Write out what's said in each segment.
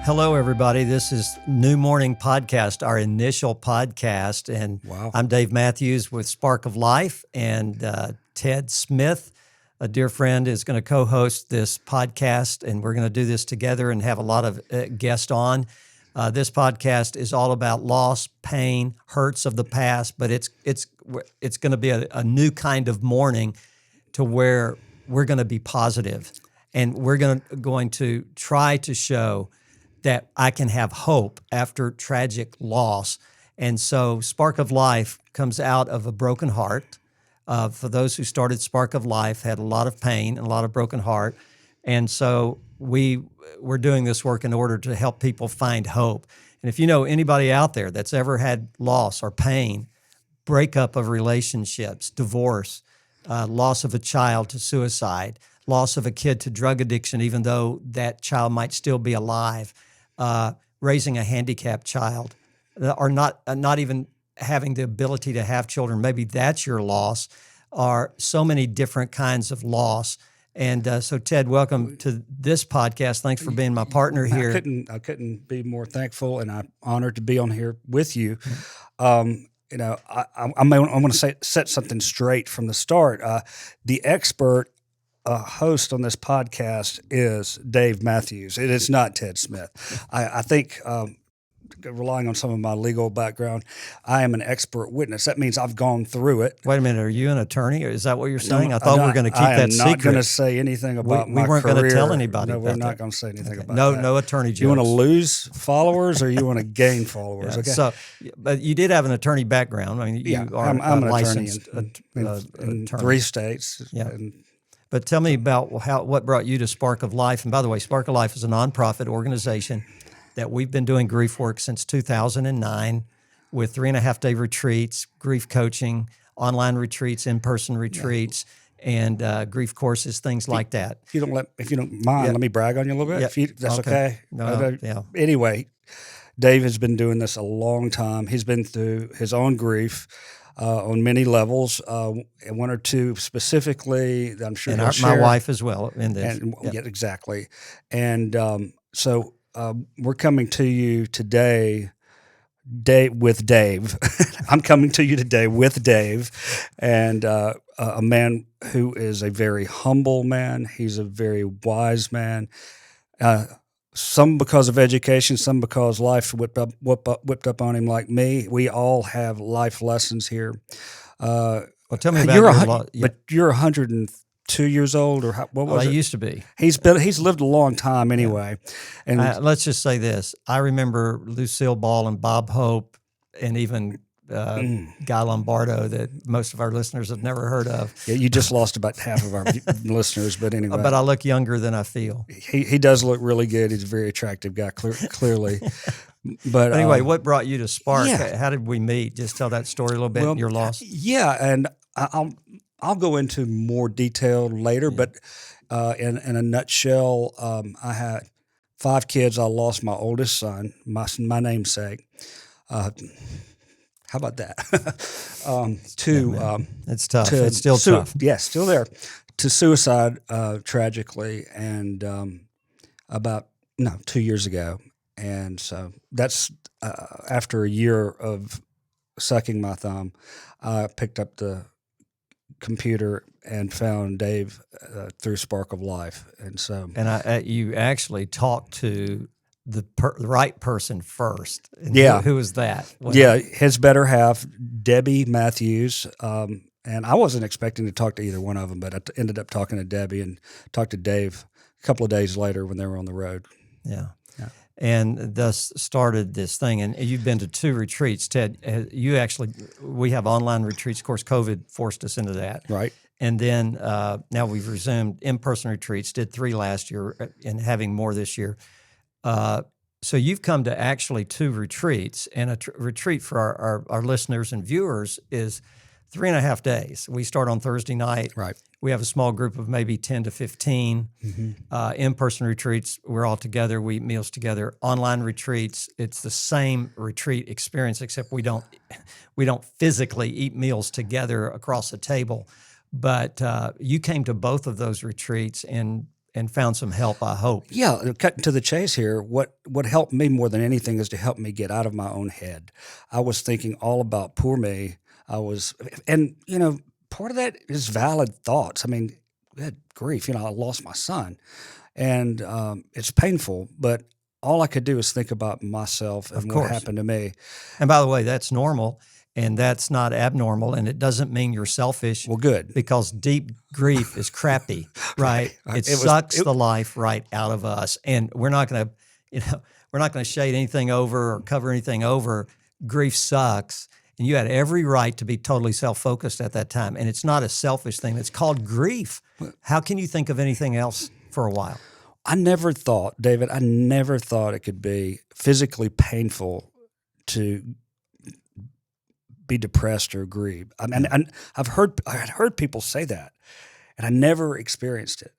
Hello, everybody. This is New Mourning Podcast, our initial podcast. And Wow. I'm Dave Mathews with Spark of Life, and Ted Smith, a dear friend, is going to co-host this podcast, and we're going to do this together and have a lot of guests on. This podcast is all about loss, pain, hurts of the past, but it's going to be a new kind of mourning to where we're going to be positive, and we're going to try to show that I can have hope after tragic loss. And so Spark of Life comes out of a broken heart. For those who started Spark of Life, had a lot of pain and a lot of broken heart. And so we're doing this work in order to help people find hope. And if you know anybody out there that's ever had loss or pain, breakup of relationships, divorce, loss of a child to suicide, loss of a kid to drug addiction, even though that child might still be alive, raising a handicapped child, or not even having the ability to have children, maybe that's your loss, are so many different kinds of loss. And so, Ted, welcome to this podcast. Thanks for being my partner here. I couldn't be more thankful, and I'm honored to be on here with you. I want to set something straight from the start. The expert host on this podcast is Dave Mathews. It is not Ted Smith. I think, relying on some of my legal background, I am an expert witness. That means I've gone through it. Wait a minute, are you an attorney? Or is that what you're saying? No, I thought we were going to keep that secret. I'm not going to say anything about my career. We weren't going to tell anybody No, about we're not that. going to say anything about that. No attorney jokes. You want to lose followers or you want to gain followers? Yeah, Okay. So, but you did have an attorney background. I mean, you are I'm an licensed attorney in attorney. 3 states. Yeah. And But tell me about what brought you to Spark of Life. And by the way, Spark of Life is a nonprofit organization that we've been doing grief work since 2009 with 3.5-day retreats, grief coaching, online retreats, in-person retreats, and grief courses, things like that. if you don't mind, let me brag on you a little bit. Yeah. That's okay. No, yeah. Anyway, Dave has been doing this a long time. He's been through his own grief on many levels, and one or two specifically that I'm sure And he'll share. my wife as well in this. And, yeah, exactly. And so we're coming to you today, with Dave. I'm coming to you today with Dave, and a man who is a very humble man. He's a very wise man. Some because of education, some because life whipped up on him like me. We all have life lessons here. Well, tell me about but you're 102 years old, or what was I it? used to be. He's lived a long time anyway, and Let's just say this. I remember Lucille Ball and Bob Hope and even Guy Lombardo that most of our listeners have never heard of. yeah, you just lost about half of our listeners, but anyway. But I look younger than I feel. He does look really good. He's a very attractive guy, clearly. But Anyway, what brought you to Spark? yeah. How did we meet? Just tell that story a little bit, your loss. Yeah, and I'll go into more detail later, but in a nutshell, I had 5 kids. I lost my oldest son, my namesake. How about that? It's tough. It's still tough. Yeah, still there. To suicide, tragically, and about 2 years ago. And so that's after a year of sucking my thumb, I picked up the computer and found Dave through Spark of Life. And so, And you actually talked to the right person first. And Yeah. Who was that? his better half, Debbie Mathews. And I wasn't expecting to talk to either one of them, but I ended up talking to Debbie and talked to Dave a couple of days later when they were on the road. Yeah. And thus started this thing. And you've been to 2 retreats, Ted. We have online retreats. Of course, COVID forced us into that. Right. And then now we've resumed in-person retreats, did 3 last year and having more this year. So you've come to actually 2 retreats. And a retreat for our listeners and viewers is 3.5 days. We start on Thursday night. Right. We have a small group of maybe 10 to 15. In-person retreats, we're all together. We eat meals together. Online retreats, it's the same retreat experience, except we don't physically eat meals together across the table. But you came to both of those retreats, and and found some help, I hope. Yeah, cutting to the chase here, what helped me more than anything is to help me get out of my own head. I was thinking all about poor me. And part of that is valid thoughts. I mean, good grief, I lost my son, and it's painful, but all I could do is think about myself and what happened to me. And by the way, that's normal. And that's not abnormal, and it doesn't mean you're selfish. Well, good. Because deep grief is crappy, right? It sucks the life right out of us, and we're not going to shade anything over or cover anything over. Grief sucks, and you had every right to be totally self-focused at that time. And it's not a selfish thing; it's called grief. How can you think of anything else for a while? David, I never thought it could be physically painful to be depressed or grieve. I mean, I had heard people say that, and I never experienced it.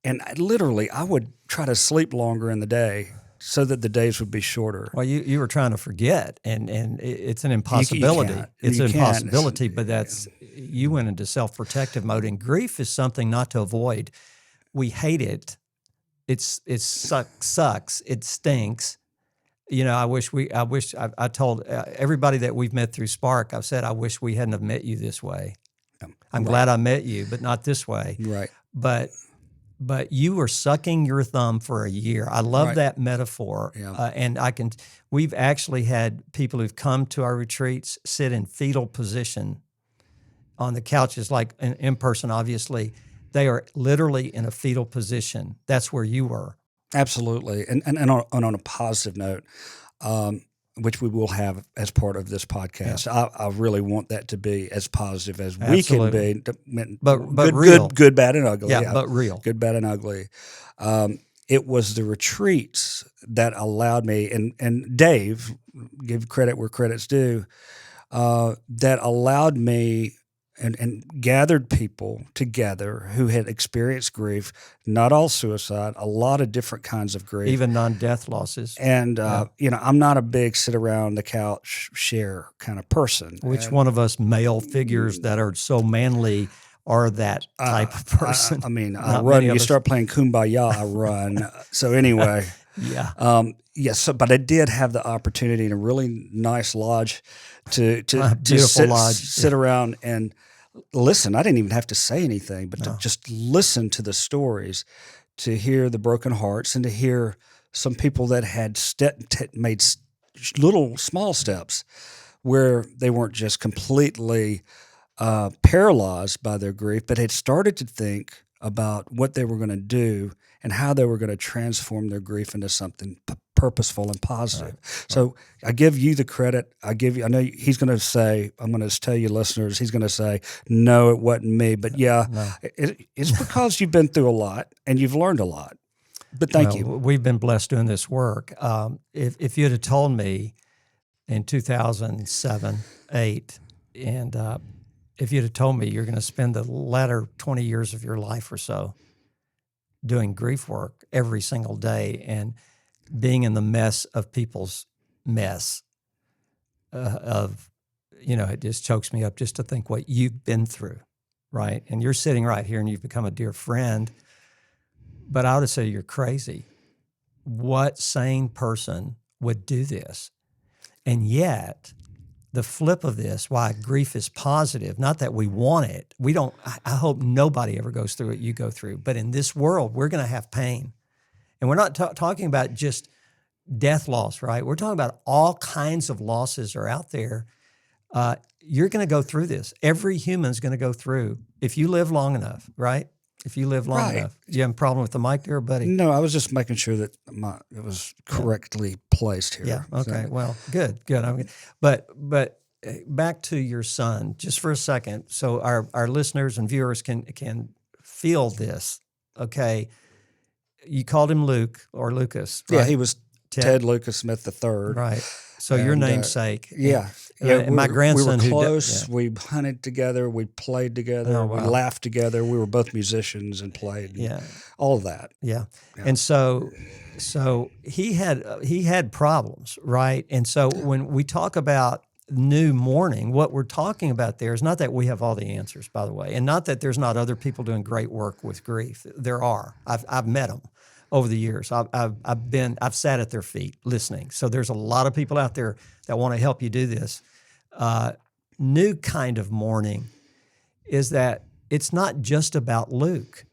And I would try to sleep longer in the day so that the days would be shorter. Well, you were trying to forget, and it's an impossibility. It's an impossibility, but you went into self-protective mode, and grief is something not to avoid. We hate it. It sucks. It stinks. I told everybody that we've met through Spark, I've said, I wish we hadn't have met you this way. I'm glad I met you, but not this way. Right. But you were sucking your thumb for a year. I love that metaphor. Yeah. And we've actually had people who've come to our retreats sit in fetal position on the couches, like in person, obviously. They are literally in a fetal position. That's where you were. Absolutely. And on a positive note, which we will have as part of this podcast, I really want that to be as positive as we can be. But real. Good, bad, and ugly. Yeah, but real. Good, bad, and ugly. It was the retreats that allowed me, and Dave, give credit where credit's due, that allowed me and gathered people together who had experienced grief, not all suicide, a lot of different kinds of grief. Even non-death losses. And, I'm not a big sit around the couch share kind of person. Which one of us male figures that are so manly are that type of person? I run. You start playing Kumbaya, I run. So anyway. Yeah. Yes, but I did have the opportunity in a really nice lodge to sit around and listen. I didn't even have to say anything, but to just listen to the stories, to hear the broken hearts, and to hear some people that had made little small steps where they weren't just completely paralyzed by their grief, but had started to think about what they were going to do and how they were going to transform their grief into something purposeful and positive. Right. So I give you the credit. I know he's going to say, I'm going to tell you listeners, he's going to say, no, it wasn't me. But it's because you've been through a lot and you've learned a lot. But thank you. We've been blessed doing this work. If you'd have told me in 2007, 2008, and if you'd have told me you're going to spend the latter 20 years of your life or so doing grief work every single day and being in the mess of people's mess it just chokes me up just to think what you've been through, right? And you're sitting right here and you've become a dear friend, but I would say you're crazy. What sane person would do this? And yet, the flip of this, why grief is positive, not that we want it. I hope nobody ever goes through what you go through. But in this world, we're going to have pain. And we're not talking about just death loss, right? We're talking about all kinds of losses are out there. You're going to go through this. Every human's going to go through if you live long enough, right? If you live long enough. You have a problem with the mic there, buddy? No, I was just making sure that it was correctly placed here. Yeah, okay. So. Well, good. But back to your son just for a second so our listeners and viewers can feel this, okay? You called him Luke or Lucas, right? Yeah, he was Ted Lucas Smith III. Right. So your namesake. My grandson. We were close. We hunted together. We played together. Oh, wow. We laughed together. We were both musicians and played. All of that. Yeah. And so he had problems, right? And so when we talk about new Mourning, what we're talking about there is not that we have all the answers, by the way, and not that there's not other people doing great work with grief. There are. I've met them over the years. I've sat at their feet listening. So there's a lot of people out there that want to help you do this. New kind of mourning is that it's not just about Luke.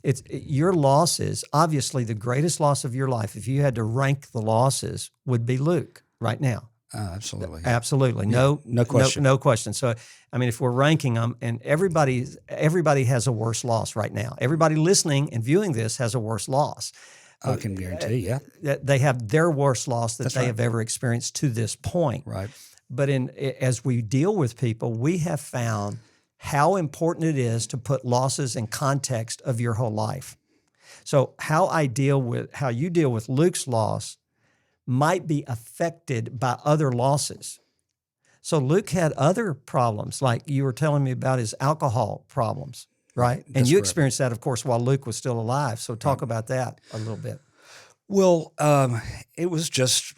It's your losses. Obviously, the greatest loss of your life, if you had to rank the losses, would be Luke right now. Absolutely. Absolutely. Yeah, no question. No question. So, I mean, if we're ranking them, and everybody has a worse loss right now. Everybody listening and viewing this has a worse loss. I can guarantee, yeah. That they have their worst loss that That's they right. have ever experienced to this point. Right. But as we deal with people, we have found how important it is to put losses in context of your whole life. So how you deal with Luke's loss might be affected by other losses. So Luke had other problems, like you were telling me about his alcohol problems, right? And you experienced that, of course, while Luke was still alive. So talk about that a little bit. Well, it was just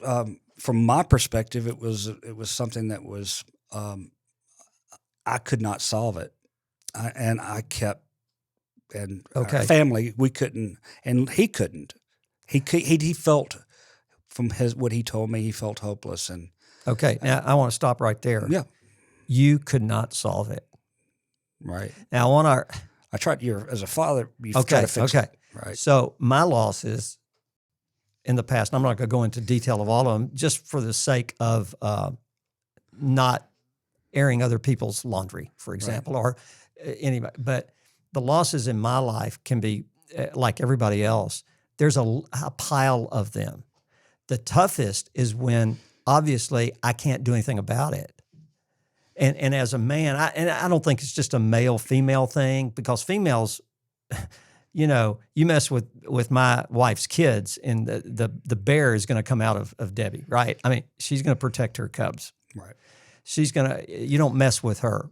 from my perspective, it was something that was I could not solve it, I kept our family, we couldn't, and he couldn't. He felt from what he told me, he felt hopeless. And okay, now I want to stop right there. Yeah, you could not solve it. Right. Now I tried. As a father, you try to fix it. Right. So my losses in the past, and I'm not going to go into detail of all of them, just for the sake of not airing other people's laundry, for example, or anybody. But the losses in my life can be like everybody else. There's a pile of them. The toughest is when obviously I can't do anything about it. And as a man, I don't think it's just a male-female thing, because females, you mess with my wife's kids, and the bear is going to come out of Debbie, right? I mean, she's going to protect her cubs. Right. You don't mess with her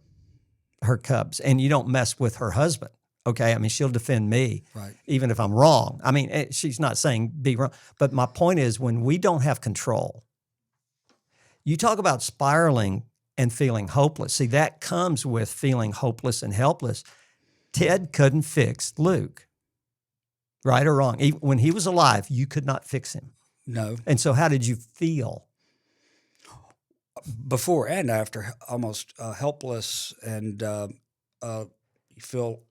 cubs, and you don't mess with her husband. Okay. I mean, she'll defend me, right, even if I'm wrong. I mean, she's not saying be wrong, but my point is, when we don't have control, you talk about spiraling and feeling hopeless. See, that comes with feeling hopeless and helpless. Ted couldn't fix Luke, right or wrong. Even when he was alive, you could not fix him. No. And so how did you feel? Before and after, almost helpless, and you feel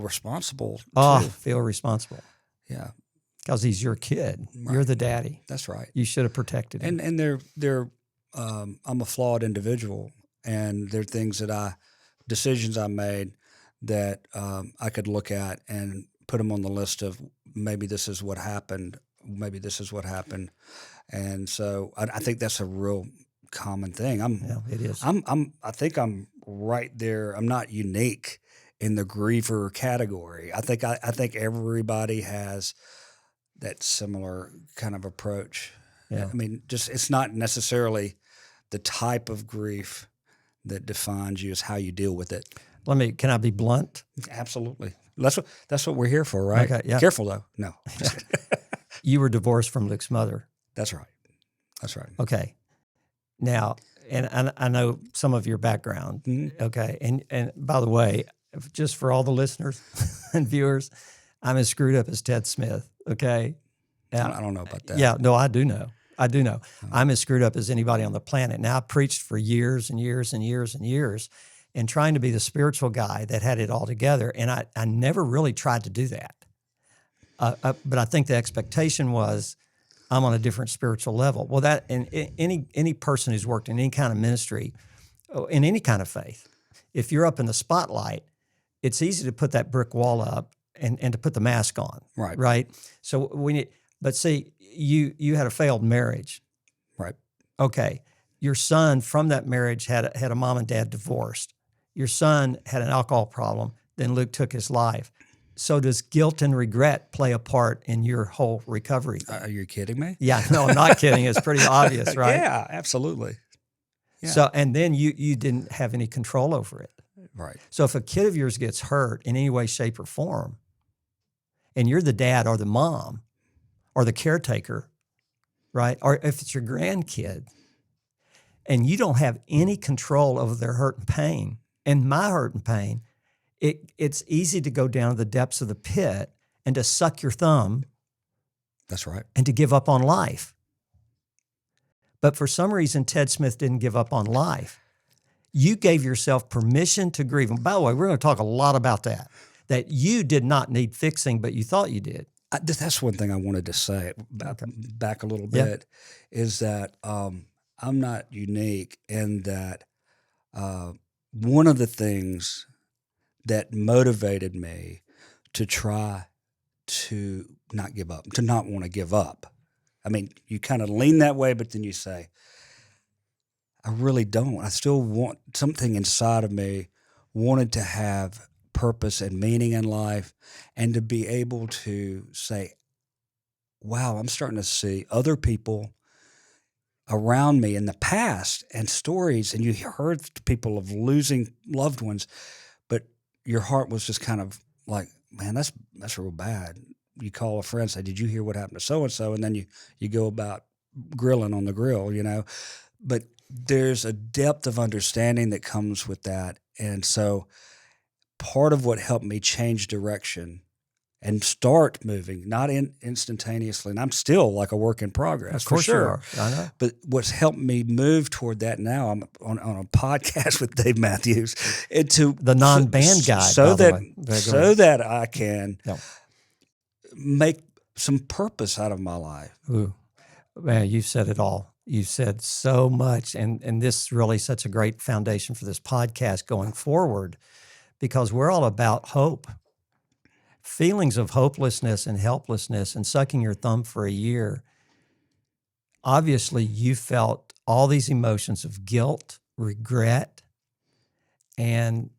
responsible. Feel responsible. Yeah, because he's your kid. Right. You're the daddy. That's right. You should have protected him. And they're I'm a flawed individual, and there are things decisions I made that I could look at and put them on the list of maybe this is what happened, and so I think that's a real common thing. It is. I think I'm right there. I'm not unique in the griever category. I think everybody has that similar kind of approach. Yeah. I mean, just it's not necessarily the type of grief that defines you, is how you deal with it. Can I be blunt? Absolutely. That's what we're here for, right? Okay, yeah. Careful though. No. You were divorced from Luke's mother. That's right. That's right. Okay. Now, and I know some of your background. Mm-hmm. Okay. And by the way, just for all the listeners and viewers, I'm as screwed up as Ted Smith. Okay. I don't know about that. Yeah. No, I do know. I'm as screwed up as anybody on the planet. Now, I preached for years and years and years and years, and trying to be the spiritual guy that had it all together. And I never really tried to do that. But I think the expectation was I'm on a different spiritual level. Well, that, and any person who's worked in any kind of ministry, in any kind of faith, if you're up in the spotlight, it's easy to put that brick wall up and to put the mask on. Right. Right. So but see, you had a failed marriage. Right. Okay. Your son from that marriage had a mom and dad divorced. Your son had an alcohol problem. Then Luke took his life. So does guilt and regret play a part in your whole recovery? Are you kidding me? Yeah, no, I'm not kidding. It's pretty obvious, right? Yeah, absolutely. Yeah. So, and then you didn't have any control over it. Right. So if a kid of yours gets hurt in any way, shape, or form, and you're the dad or the mom or the caretaker, right? Or if it's your grandkid, and you don't have any control over their hurt and pain and my hurt and pain, it's easy to go down to the depths of the pit and to suck your thumb. That's right. And to give up on life. But for some reason, Ted Smith didn't give up on life. You gave yourself permission to grieve. And by the way, we're going to talk a lot about that you did not need fixing, but you thought you did. That's one thing I wanted to say back a little bit, is that I'm not unique in that one of the things that motivated me to try to not give up, to not want to give up. I mean, you kind of lean that way, but then you say, I really don't. I still want something inside of me, wanted to have purpose and meaning in life, and to be able to say, wow, I'm starting to see other people around me in the past and stories, and you heard people of losing loved ones, but your heart was just kind of like, man, that's real bad. You call a friend and say, did you hear what happened to so-and-so? And then you go about grilling on the grill, But there's a depth of understanding that comes with that. And so part of what helped me change direction and start moving, not instantaneously, and I'm still like a work in progress, of course, for sure. You are. I know. But what's helped me move toward that now, I'm on a podcast with Dave Mathews, the non-band guy, so that I can make some purpose out of my life. Ooh, man, you said it all. You said so much, and this really sets a great foundation for this podcast going forward, because we're all about hope. Feelings of hopelessness and helplessness and sucking your thumb for a year. Obviously, you felt all these emotions of guilt, regret, and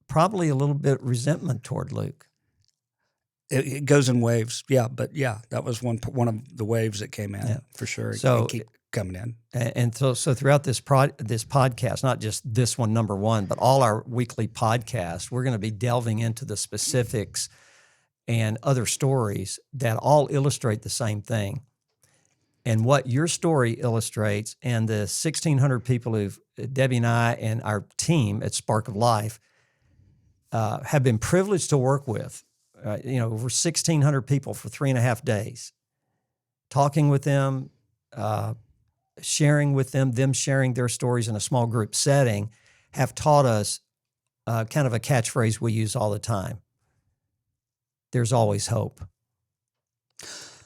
probably a little bit resentment toward Luke. It goes in waves, but that was one of the waves that came in, for sure. So keep coming in, and so throughout this podcast, not just this one, number one, but all our weekly podcasts, we're going to be delving into the specifics and other stories that all illustrate the same thing. And what your story illustrates, and the 1,600 people Debbie and I and our team at Spark of Life have been privileged to work with. Over 1,600 people for 3.5 days, talking with them, sharing with them sharing their stories in a small group setting, have taught us kind of a catchphrase we use all the time. There's always hope.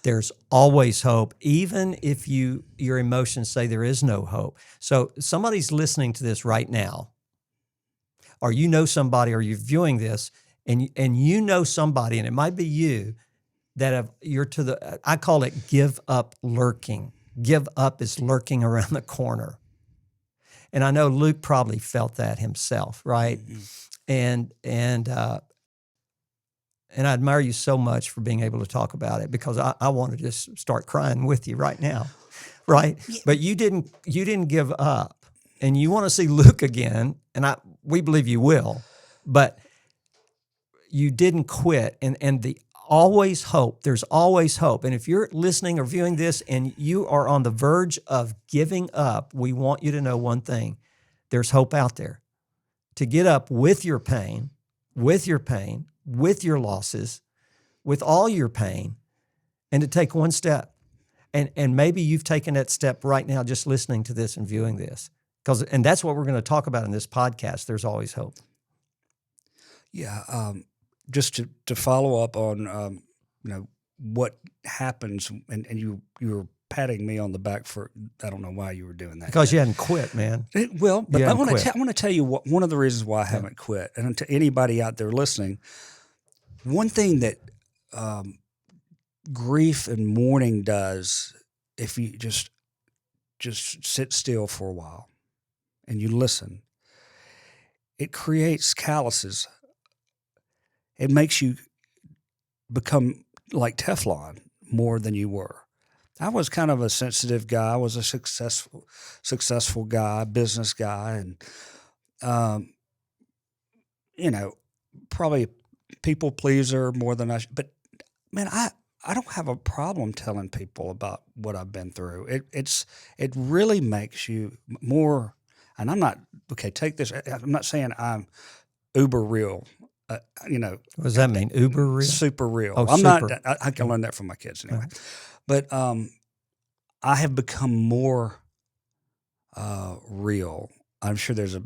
There's always hope, even if your emotions say there is no hope. So somebody's listening to this right now, or you know somebody, or you're viewing this, and you know somebody, and it might be you, you're to the, I call it give up lurking. Give up is lurking around the corner. And I know Luke probably felt that himself, right? Mm-hmm. And I admire you so much for being able to talk about it, because I want to just start crying with you right now, right? Yeah. But you didn't give up, and you want to see Luke again, and we believe you will, but you didn't quit, and the always hope. There's always hope. And if you're listening or viewing this and you are on the verge of giving up, we want you to know one thing: there's hope out there. To get up with your pain, with your losses, with all your pain, and to take one step. And maybe you've taken that step right now just listening to this and viewing this. And that's what we're going to talk about in this podcast. There's always hope. Yeah. Just to follow up on, what happens, and you were patting me on the back for, I don't know why you were doing that. Because you hadn't quit, man. But I want to tell you one of the reasons why I haven't quit. And to anybody out there listening, one thing that grief and mourning does, if you just sit still for a while and you listen, it creates calluses. It makes you become like Teflon more than you were. I was kind of a sensitive guy. I was a successful guy, business guy, and probably people pleaser more than I should. But man, I don't have a problem telling people about what I've been through. It really makes you more And I'm not, okay, take this. I'm not saying I'm uber real, What does that mean? Uber real? super real. Oh, I'm super. not, I can learn that from my kids anyway. But I have become more real. I'm sure there's a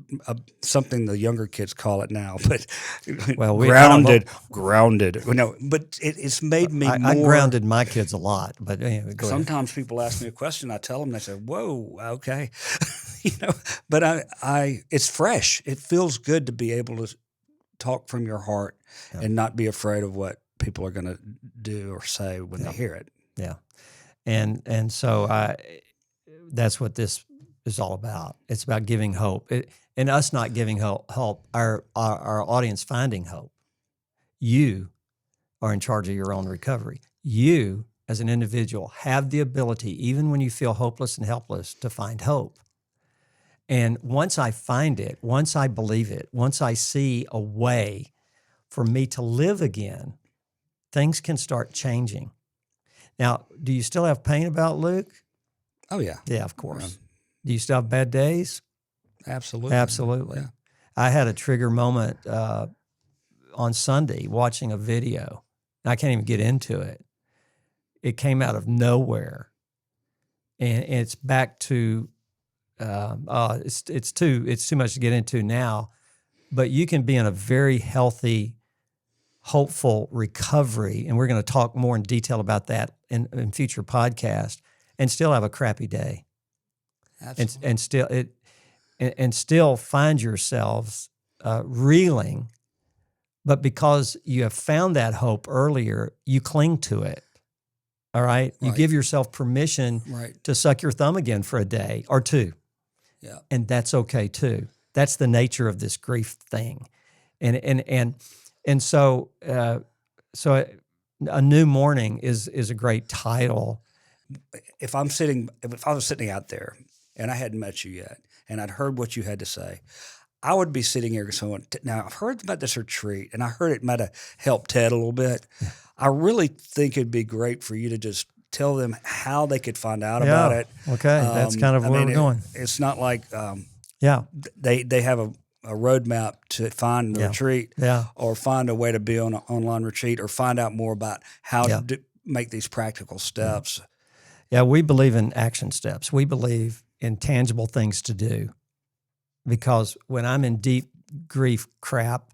something the younger kids call it now, but Well, grounded. No, but it's made me more. I grounded my kids a lot, but anyway, go ahead. Sometimes people ask me a question, I tell them, they say, "Whoa, okay," But it's fresh. It feels good to be able to talk from your heart and not be afraid of what people are going to do or say when they hear it. Yeah, and so that's what this is all about. It's about giving hope, and us not giving hope. Our audience finding hope. You are in charge of your own recovery. You, as an individual, have the ability, even when you feel hopeless and helpless, to find hope. And once I find it, once I believe it, once I see a way for me to live again, things can start changing. Now, do you still have pain about Luke? Oh, yeah. Yeah, of course. Do you still have bad days? Absolutely. Absolutely. Yeah. I had a trigger moment on Sunday watching a video. I can't even get into it. It came out of nowhere. And it's back to, it's too much to get into now, but you can be in a very healthy, hopeful recovery, and we're going to talk more in detail about that in future podcasts, and still have a crappy day. Absolutely. And still find yourselves reeling, but because you have found that hope earlier, you cling to it. All right? You give yourself permission to suck your thumb again for a day or two. Yeah. And that's okay too. That's the nature of this grief thing. And so A New Mourning is a great title. If I was sitting out there and I hadn't met you yet and I'd heard what you had to say, I would be sitting here going, now I've heard about this retreat and I heard it might have helped Ted a little bit. I really think it'd be great for you to just tell them how they could find out about it. Okay, that's kind of where we're going. It's not like they have a roadmap to find the retreat or find a way to be on an online retreat or find out more about how to make these practical steps. Yeah, we believe in action steps. We believe in tangible things to do, because when I'm in deep grief crap,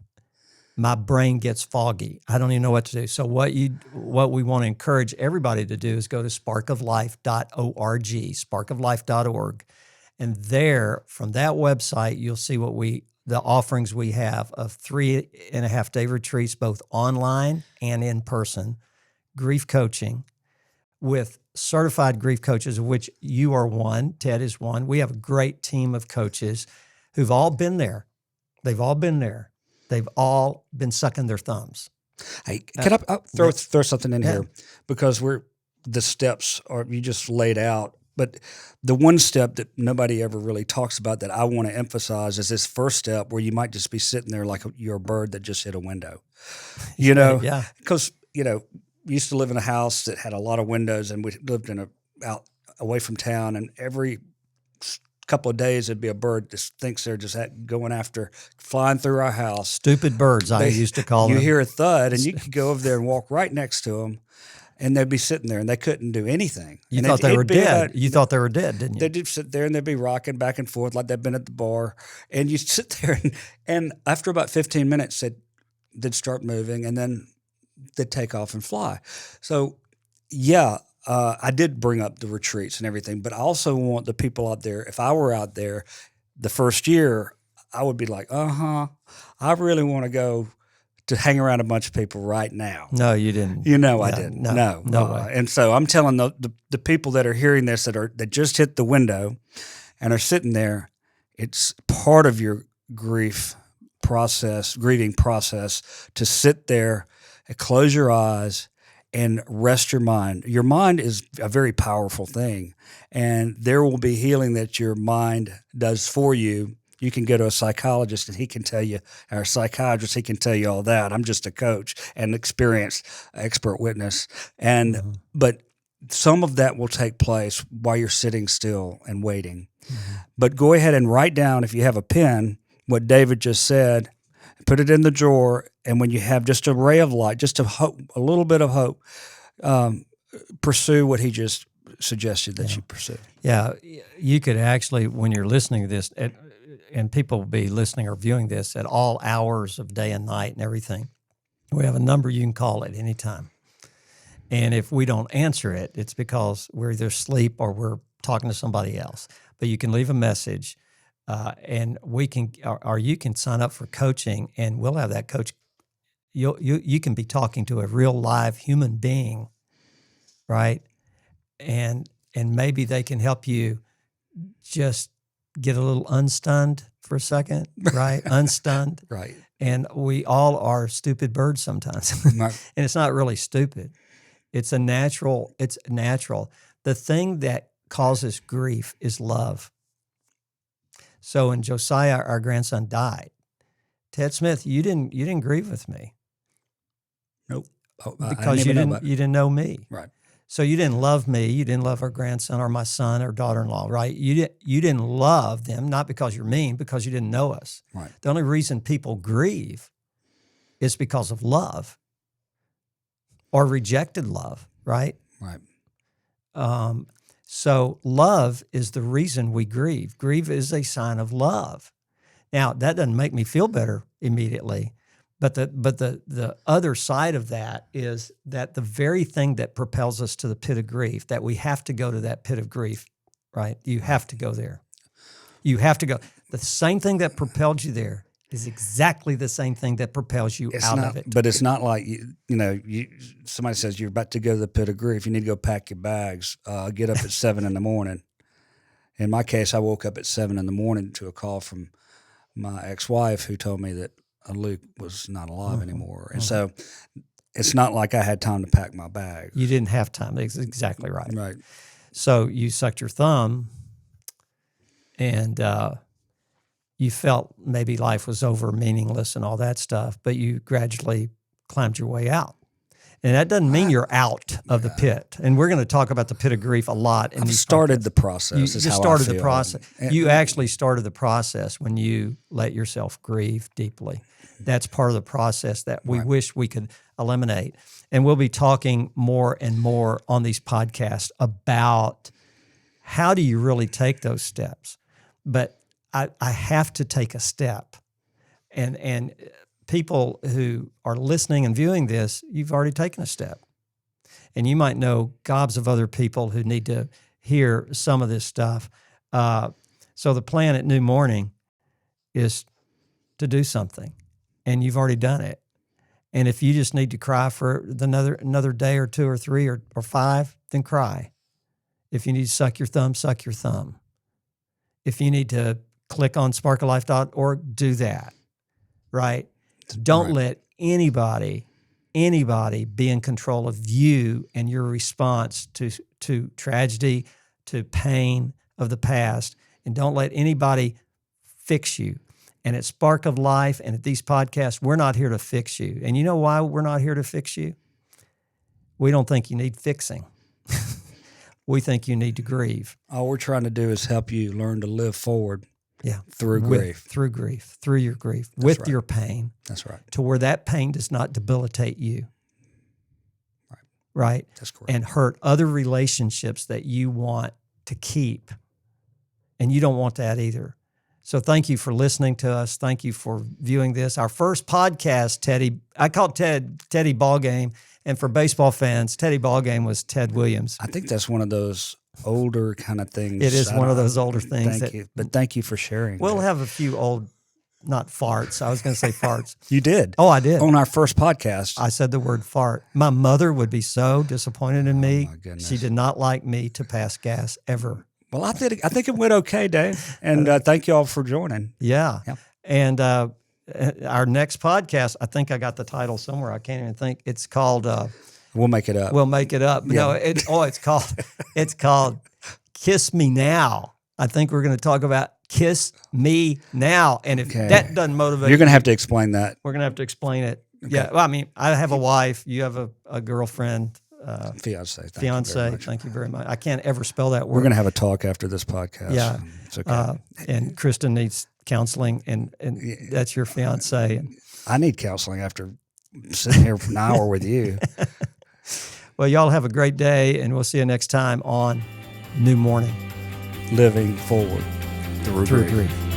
my brain gets foggy. I don't even know what to do. So what we want to encourage everybody to do is go to sparkoflife.org, sparkoflife.org. And there, from that website, you'll see the offerings we have of 3.5-day retreats, both online and in person, grief coaching with certified grief coaches, of which you are one, Ted is one. We have a great team of coaches who've all been there. They've all been there. They've all been sucking their thumbs. Hey, can I throw something in here? Because the steps you just laid out. But the one step that nobody ever really talks about that I want to emphasize is this first step where you might just be sitting there like you're a bird that just hit a window. Because, we used to live in a house that had a lot of windows, and we lived out away from town, and every couple of days there'd be a bird that thinks they're just flying through our house. Stupid birds, I used to call them. You hear a thud, and you could go over there and walk right next to them, and they'd be sitting there, and they couldn't do anything. You thought they were dead. You thought they were dead, didn't you? They'd just sit there, and they'd be rocking back and forth like they'd been at the bar. And you'd sit there, and after about 15 minutes, they'd start moving, and then they'd take off and fly. So, I did bring up the retreats and everything, but I also want the people out there, if I were out there the first year, I would be like, I really want to go to hang around a bunch of people right now. No, you didn't. I didn't. No way. And so I'm telling the people that are hearing this that just hit the window and are sitting there, it's part of your grieving process to sit there and close your eyes and rest your mind. Your mind is a very powerful thing, and there will be healing that your mind does for you. You can go to a psychologist and he can tell you, or a psychiatrist, he can tell you all that. I'm just a coach and experienced expert witness. But some of that will take place while you're sitting still and waiting. But go ahead and write down, if you have a pen, what David just said, put it in the drawer, and when you have just a ray of light, just a hope, a little bit of hope, pursue what he just suggested that you pursue. Yeah, you could actually, when you're listening to this, and people will be listening or viewing this at all hours of day and night and everything, we have a number you can call at any time. And if we don't answer it, it's because we're either asleep or we're talking to somebody else. But you can leave a message, and we can, or you can sign up for coaching, and we'll have that coach. You can be talking to a real live human being, right? And maybe they can help you just get a little unstunned for a second, right? Unstunned. Right. And we all are stupid birds sometimes. Right. And it's not really stupid. It's natural. The thing that causes grief is love. So when Josiah, our grandson, died, Ted Smith, you didn't grieve with me. Nope. Because you didn't know me. Right. So you didn't love me. You didn't love our grandson or my son or daughter-in-law, right? You didn't love them, not because you're mean, because you didn't know us. Right. The only reason people grieve is because of love or rejected love, right? Right. So love is the reason we grieve. Grief is a sign of love. Now, that doesn't make me feel better immediately. But the other side of that is that the very thing that propels us to the pit of grief, that we have to go to that pit of grief, right? You have to go there. You have to go. The same thing that propelled you there is exactly the same thing that propels you out of it. But it's not like, somebody says you're about to go to the pit of grief. You need to go pack your bags. Get up at 7 a.m. In my case, I woke up at 7 a.m. to a call from my ex-wife who told me that Luke was not alive anymore. And so it's not like I had time to pack my bag. You didn't have time. That's exactly right. Right. So you sucked your thumb and you felt maybe life was over, meaningless and all that stuff, but you gradually climbed your way out. And that doesn't mean you're out of the pit. And we're going to talk about the pit of grief a lot. I've started the process. You started the process. You actually started the process when you let yourself grieve deeply. That's part of the process that we wish we could eliminate. And we'll be talking more and more on these podcasts about how do you really take those steps. But I have to take a step. And people who are listening and viewing this, you've already taken a step. And you might know gobs of other people who need to hear some of this stuff. So the plan at New Mourning is to do something, and you've already done it. And if you just need to cry for another day or two or three or five, then cry. If you need to suck your thumb, suck your thumb. If you need to click on sparkoflife.org, do that, right? Don't let anybody be in control of you and your response to tragedy, to pain of the past. And don't let anybody fix you. And at Spark of Life and at these podcasts, we're not here to fix you. And you know why we're not here to fix you? We don't think you need fixing. We think you need to grieve. All we're trying to do is help you learn to live forward. Yeah. Through grief, through your grief, with your pain. That's right. To where that pain does not debilitate you. Right? That's correct. And hurt other relationships that you want to keep. And you don't want that either. So thank you for listening to us. Thank you for viewing this. Our first podcast, Teddy, I called Teddy Ballgame. And for baseball fans, Teddy Ballgame was Ted Williams. I think that's one of those older kind of things. It is one of those older things. Thank you for sharing. We'll have a few old, not farts. I was going to say farts. You did. Oh, I did. On our first podcast. I said the word fart. My mother would be so disappointed in me. Oh, my goodness. She did not like me to pass gas ever. Well, I think it went okay, Dave. And thank you all for joining. Yeah. And our next podcast, I think I got the title somewhere. I can't even think. It's called We'll Make It Up. We'll Make It Up. Yeah. No, it's called Kiss Me Now. I think we're going to talk about Kiss Me Now. And if that doesn't motivate you're going to have to explain that. We're going to have to explain it. Okay. Yeah. Well, I mean, I have a wife. You have a girlfriend. Fiance. Thank you fiance. very much. Thank you very much. I can't ever spell that word. We're going to have a talk after this podcast. Yeah. It's okay. And Kristen needs counseling, and that's your fiance. I need counseling after sitting here for an hour with you. Well, y'all have a great day, and we'll see you next time on New Morning Living forward through Through grief. Grief.